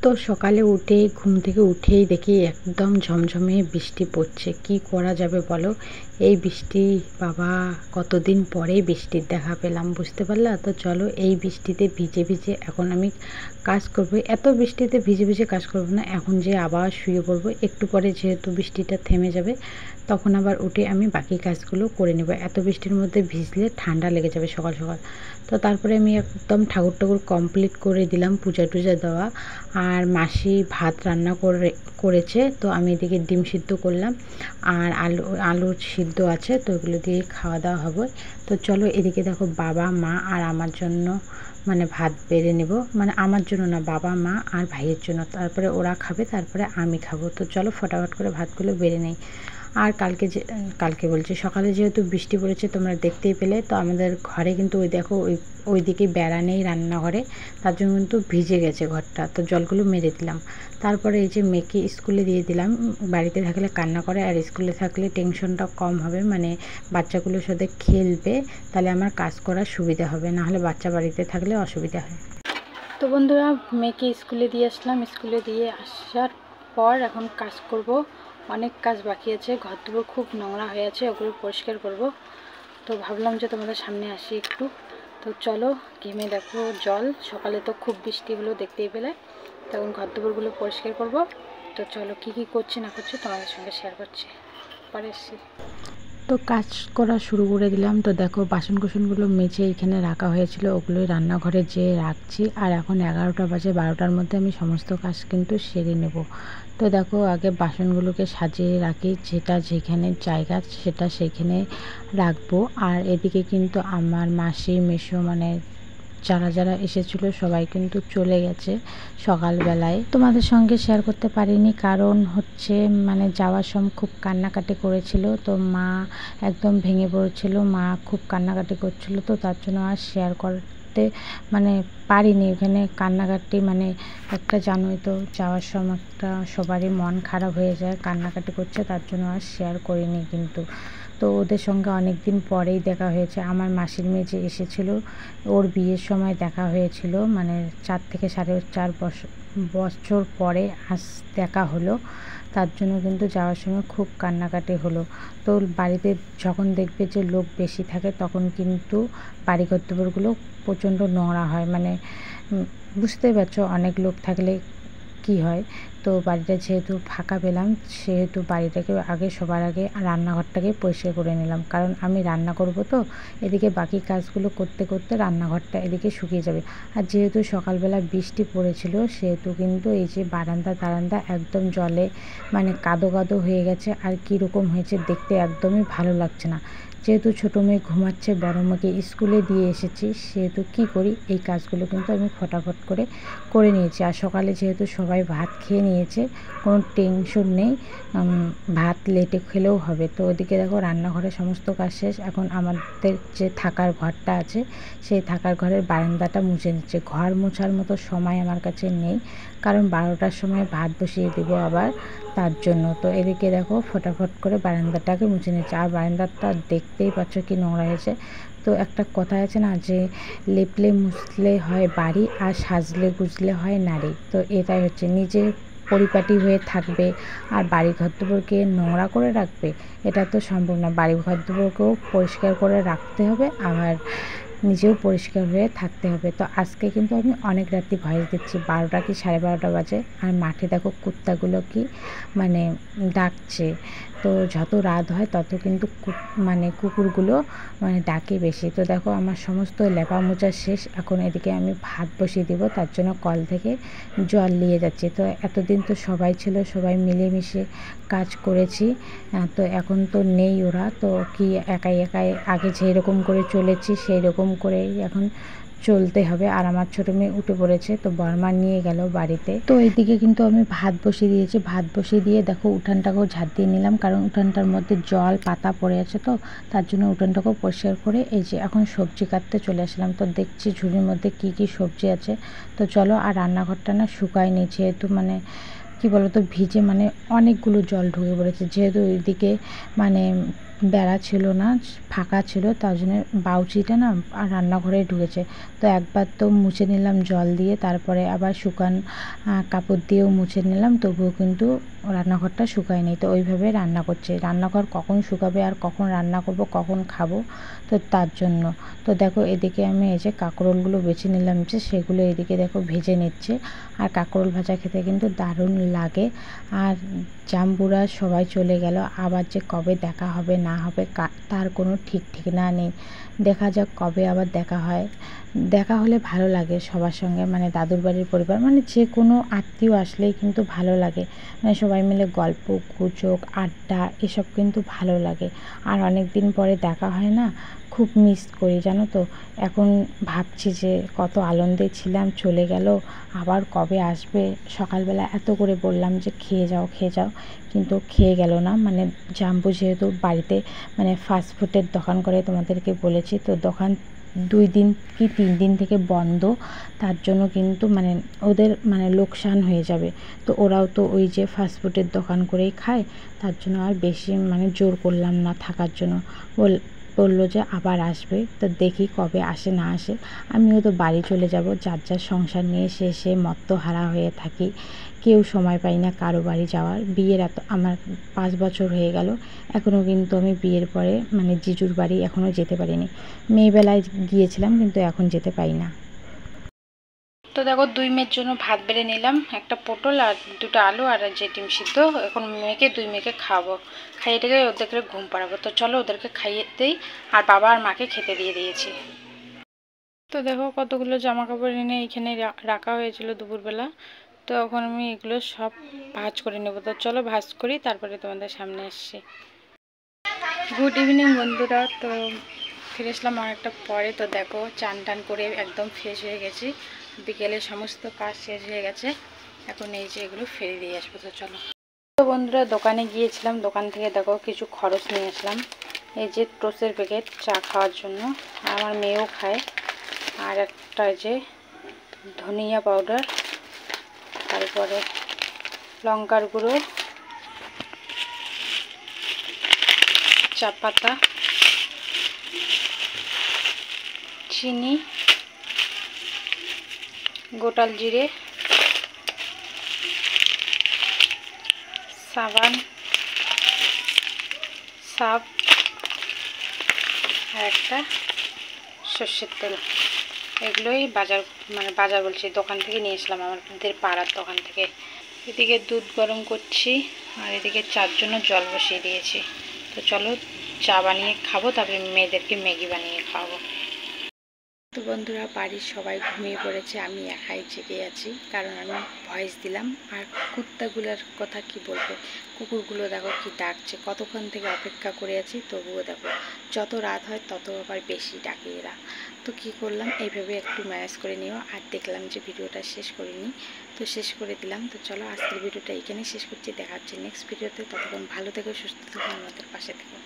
তো সকালে উঠে ঘুম থেকে উঠেই দেখি একদম ঝমঝমে বৃষ্টি পড়ছে। কি করা যাবে বলো? এই বৃষ্টি, বাবা কতদিন পরেই বৃষ্টির দেখা পেলাম, বুঝতে পারলা? তো চলো এই বৃষ্টিতে ভিজে ভিজে এখন আমি কাজ করব। এত বৃষ্টিতে ভিজে ভিজে কাজ করব না, এখন যে আবার শুয়ে পড়বো। একটু পরে যেহেতু বৃষ্টিটা থেমে যাবে, তখন আবার উঠে আমি বাকি কাজগুলো করে নেব। এত বৃষ্টির মধ্যে ভিজলে ঠান্ডা লেগে যাবে সকাল সকাল। তো তারপরে আমি একদম ঠাকুর টাকুর কমপ্লিট করে দিলাম, পূজা টুজা দেওয়া। আর মাসি ভাত রান্না করেছে, তো আমি এদিকে ডিম সিদ্ধ করলাম আর আলু সিদ্ধ আছে, তো ওগুলো দিয়ে খাওয়া দাওয়া হবে। তো চলো এদিকে দেখো বাবা মা আর আমার জন্য মানে ভাত বেড়ে নেব, মানে আমার জন্য না, বাবা মা আর ভাইয়ের জন্য। তারপরে ওরা খাবে, তারপরে আমি খাবো। তো চলো ফটাফট করে ভাতগুলো বেড়ে নেই। আর কালকে বলছি, সকালে যেহেতু বৃষ্টি পড়েছে তোমরা দেখতেই পেলে, তো আমাদের ঘরে কিন্তু ওই দেখো ওইদিকে বেড়া নেই রান্নাঘরে, তার জন্য কিন্তু ভিজে গেছে ঘরটা। তো জলগুলো মেরে দিলাম। তারপরে এই যে মেয়েকে স্কুলে দিয়ে দিলাম। বাড়িতে থাকলে কান্না করে, আর স্কুলে থাকলে টেনশনটা কম হবে, মানে বাচ্চাগুলোর সাথে খেলবে, তাহলে আমার কাজ করার সুবিধা হবে, নাহলে বাচ্চা বাড়িতে থাকলে অসুবিধা হয়। তো বন্ধুরা, মেয়েকে স্কুলে দিয়ে আসলাম। স্কুলে দিয়ে আসার পর এখন কাজ করব। অনেক কাজ বাকি আছে, ঘরদুয়ার খুব নোংরা হয়ে আছে, ওগুলো পরিষ্কার করব। তো ভাবলাম যে তোমাদের সামনে আসি একটু। তো চলো, ঘেমে দেখো জল, সকালে তো খুব বৃষ্টি হলো দেখতেই পেলে। তখন ঘরদুয়ারগুলো পরিষ্কার করব। তো চলো কী কী করছি না করছি তোমাদের সঙ্গে শেয়ার করছি, পরে এসছি। তো কাজ করা শুরু করে দিলাম। তো দেখো বাসন কুসনগুলো মেজে এখানে রাখা হয়েছিল, ওগুলোই রান্নাঘরে যেয়ে রাখছি। আর এখন 11টা বাজে, 12টার মধ্যে আমি সমস্ত কাজ কিন্তু সেরে নেব। তো দেখো আগে বাসনগুলোকে সাজিয়ে রাখি, যেটা যেখানে জায়গা সেটা সেখানে রাখবো। আর এদিকে কিন্তু আমার মাসি মেসো মানে যারা এসেছিলো সবাই কিন্তু চলে গেছে সকালবেলায়। তোমাদের সঙ্গে শেয়ার করতে পারিনি, কারণ হচ্ছে মানে যাওয়ার সময় খুব কান্নাকাটি করেছিল। তো মা একদম ভেঙে পড়েছিল, মা খুব কান্নাকাটি করছিল, তো তার জন্য আর শেয়ার করতে মানে পারিনি। ওখানে কান্নাকাটি মানে একটা জানোই তো, যাওয়ার সময় একটা সবারই মন খারাপ হয়ে যায়, কান্নাকাটি করছে, তার জন্য আর শেয়ার করিনি কিন্তু। তো ওদের সঙ্গে অনেক দিন পরেই দেখা হয়েছে। আমার মাসির মেয়ে যে এসেছিলো, ওর বিয়ের সময় দেখা হয়েছিল, মানে 4 থেকে 4.5 বছর পরে দেখা হলো। তার জন্য কিন্তু যাওয়ার সময় খুব কান্নাকাটি হলো। তো বাড়িতে যখন দেখবে যে লোক বেশি থাকে, তখন কিন্তু বাড়িঘর দুয়ারগুলো প্রচণ্ড নোংরা হয়, মানে বুঝতেই পারছো অনেক লোক থাকলে কি হয়। তো বাড়িটা যেহেতু ফাঁকা পেলাম, সেহেতু বাড়িটাকে সবার আগে রান্নাঘরটাকে পরিষ্কার করে নিলাম, কারণ আমি রান্না করব। তো এদিকে বাকি কাজগুলো করতে করতে রান্নাঘরটা এদিকে শুকিয়ে যাবে। আর যেহেতু সকালবেলা বৃষ্টি পড়েছিল, সেহেতু কিন্তু এই যে বারান্দা একদম জলে মানে কাদো কাদো হয়ে গেছে। আর কীরকম হয়েছে দেখতে একদমই ভালো লাগছে না। যেহেতু ছোটো মেয়ে ঘুমাচ্ছে, বড় মেয়েকে স্কুলে দিয়ে এসেছি, সেহেতু কী করি, এই কাজগুলো কিন্তু আমি ফটাফট করে নিয়েছি। আর সকালে যেহেতু সবাই ভাত খেয়ে নিয়েছে, কোনো টেনশন নেই, ভাত লেটে খেলেও হবে। তো ওদিকে দেখো রান্নাঘরে সমস্ত কাজ শেষ। এখন আমাদের যে থাকার ঘরটা আছে, সেই থাকার ঘরের বারান্দাটা মুছে নিচ্ছে। ঘর মোছার মতো সময় আমার কাছে নেই, কারণ 12টার সময় ভাত বসিয়ে দেবো আবার, তার জন্য। তো এদিকে দেখো ফটাফট করে বারান্দাটাকে মুছে নিচ্ছে। আর বারান্দাটা দেখতেই পাচ্ছ কি নোংরা হয়েছে। তো একটা কথা আছে না, যে লেপলে মুছলে হয় বাড়ি, আর সাজলে গুজলে হয় নারী। তো এটাই হচ্ছে, নিজে পরিপাটি হয়ে থাকবে আর বাড়ি ঘর দুয়ারকে নোংরা করে রাখবে, এটা তো সম্ভব না। বাড়ি ঘর দুয়ারকেও পরিষ্কার করে রাখতে হবে, আবার নিজেও পরিষ্কার হয়ে থাকতে হবে। তো আজকে কিন্তু আমি অনেক রাত্রি ভয়েস দিচ্ছি, 12টা কি 12:30 বাজে। আর মাঠে দেখো কুত্তাগুলো কি মানে ডাকছে। তো যত রাত হয় তত কিন্তু মানে কুকুরগুলো মানে ডাকে বেশি। তো দেখো আমার সমস্ত লেপা মোচা শেষ। এখন এদিকে আমি ভাত বসিয়ে দিব, তার জন্য কল থেকে জল নিয়ে যাচ্ছি। তো এতদিন তো সবাই ছিল, সবাই মিলেমিশে কাজ করেছি। তো এখন তো নেই ওরা, তো কি একাই আগে যেরকম করে চলেছি সেই রকম করেই এখন চলতে হবে। আর আমার ছোটো মেয়ে উঠে পড়েছে, তো বর্মা নিয়ে গেল বাড়িতে। তো এইদিকে কিন্তু আমি ভাত বসিয়ে দিয়েছি। ভাত বসিয়ে দিয়ে দেখো উঠানটাকেও ঝাড় দিয়ে নিলাম, কারণ উঠানটার মধ্যে জল পাতা পড়ে আছে, তো তার জন্য উঠানটাকেও পরিষ্কার করে এই যে এখন সবজি কাটতে চলে আসলাম। তো দেখছি ঝুড়ির মধ্যে কি কি সবজি আছে। তো চলো, আর রান্নাঘরটা না শুকায়নি, যেহেতু মানে কি বলতো ভিজে মানে অনেকগুলো জল ঢুকে পড়েছে, যেহেতু ওইদিকে মানে বেড়া ছিল না, ফাঁকা ছিল, তার জন্য বাউচিটা না আর রান্নাঘরে ঢুকেছে। তো একবার তো মুছে নিলাম জল দিয়ে, তারপরে আবার শুকান কাপড় দিয়েও মুছে নিলাম, তবুও কিন্তু রান্নাঘরটা শুকায়নি। তো ওইভাবে রান্না করছে। রান্নাঘর কখন শুকাবে আর কখন রান্না করব, কখন খাবো, তো তার জন্য। তো দেখো এদিকে আমি এই যে কাঁকরোলগুলো বেছে নিলাম, যে সেগুলো এদিকে দেখো ভেজে নিচ্ছে। আর কাঁকরোল ভাজা খেতে কিন্তু দারুণ লাগে। আর জাম্বুরা সবাই চলে গেল, আবার যে কবে দেখা হবে না হবে তার কোনো ঠিক ঠিকানা নেই। দেখা যাক কবে আবার দেখা হয়। দেখা হলে ভালো লাগে সবার সঙ্গে, মানে দাদুর বাড়ির পরিবার, মানে যে কোনো আত্মীয় আসলেই কিন্তু ভালো লাগে। মানে সবাই মিলে গল্প গুজব আড্ডা এসব কিন্তু ভালো লাগে। আর অনেক দিন পরে দেখা হয় না, খুব মিস করি জানো তো। এখন ভাবছি যে কত আনন্দে ছিলাম, চলে গেল, আবার কবে আসবে। সকালবেলা এত করে বললাম যে খেয়ে যাও খেয়ে যাও, কিন্তু খেয়ে গেল না। মানে জাম্বু যেহেতু বাড়িতে মানে ফাস্টফুডের দোকান করে, তোমাদেরকে বলেছি তো, দোকান 2 দিন কি 3 দিন থেকে বন্ধ। তার জন্য কিন্তু মানে ওদের মানে লোকসান হয়ে যাবে। তো ওরাও তো ওই যে ফাস্টফুডের দোকান করেই খায়, তার জন্য আর বেশি মানে জোর করলাম না থাকার জন্য। বললো যে আবার আসবে, তো দেখি কবে আসে না আসে। আমিও তো বাড়ি চলে যাব, যার যার সংসার নিয়ে শেষে মত্তহারা হয়ে থাকি, কেউ সময় পাই না কারো বাড়ি যাওয়ার। বিয়ের আমার 5 বছর হয়ে গেল, এখনও কিন্তু আমি বিয়ের পরে মানে জিজুর বাড়ি এখনও যেতে পারিনি। মেয়েবেলায় গিয়েছিলাম, কিন্তু এখন যেতে পারি না। তো দেখো 2 মেয়ের জন্য ভাত বেড়ে নিলাম, একটা পটল আর 2টা আলু আর যে ডিম সিদ্ধ। এখন 2 মেয়েকে খাওয়াবো, খাইয়ে টেকে ওদেরকে ঘুম পাড়াবো। তো চলো ওদেরকে খাইয়ে দেই। আর বাবা আর মাকে খেতে দিয়ে দিয়েছি। তো দেখো কতগুলো জামা কাপড় এনে এখানে রাখা হয়েছিল দুপুরবেলা। তো এখন আমি এগুলো সব ভাঁজ করে নেব। তো চলো ভাঁজ করি, তারপরে তোমাদের সামনে আসছি। গুড ইভিনিং বন্ধুরা। তো ফিরে আসলাম অনেকটা পরে। তো দেখো চান টান করে একদম ফ্রেশ হয়ে গেছি, বিকেলে সমস্ত কাজ শেষ হয়ে গেছে। এখন এই যে এগুলো ফেলে দিয়ে আসবো। তো চলো। তো বন্ধুরা দোকানে গিয়েছিলাম, দোকান থেকে দেখো কিছু খরচ নিয়ে আসলাম। এই যে টোস্টের প্যাকেট চা খাওয়ার জন্য, আমার মেয়েও খায়। আর একটা যে ধনিয়া পাউডার, তারপরে লঙ্কার গুঁড়ো, চা পাতা, চিনি, গোটাল জিরে, সাবান, সাব আর একটা সর্ষের তেল। এগুলোই বাজার মানে বাজার বলছি দোকান থেকে নিয়ে আসলাম, আমাদের পাড়ার দোকান থেকে। এদিকে দুধ গরম করছি আর এদিকে চার জন্য জল বসিয়ে দিয়েছি। তো চলো চা বানিয়ে খাবো, তারপরে মেয়েদেরকে ম্যাগি বানিয়ে খাওয়াবো। তো বন্ধুরা বাড়ির সবাই ঘুমিয়ে পড়েছে, আমি একাই জেগে আছি, কারণ আমি ভয়েস দিলাম। আর কুত্তাগুলোর কথা কি বলবো, কুকুরগুলো দেখো কি ডাকছে, কতক্ষণ থেকে অপেক্ষা করে আছি, তবুও দেখো যত রাত হয় তত আবার বেশি ডাকে এরা। তো কি করলাম, এইভাবে একটু ম্যানেজ করে নিও। আর দেখলাম যে ভিডিওটা শেষ করিনি, তো শেষ করে দিলাম। তো চলো আজকের ভিডিওটা এখানেই শেষ করছি, দেখা হচ্ছে নেক্সট ভিডিওতে। ততক্ষণ ভালো থেকো, সুস্থ থেকো, আমাদের পাশে থেকো।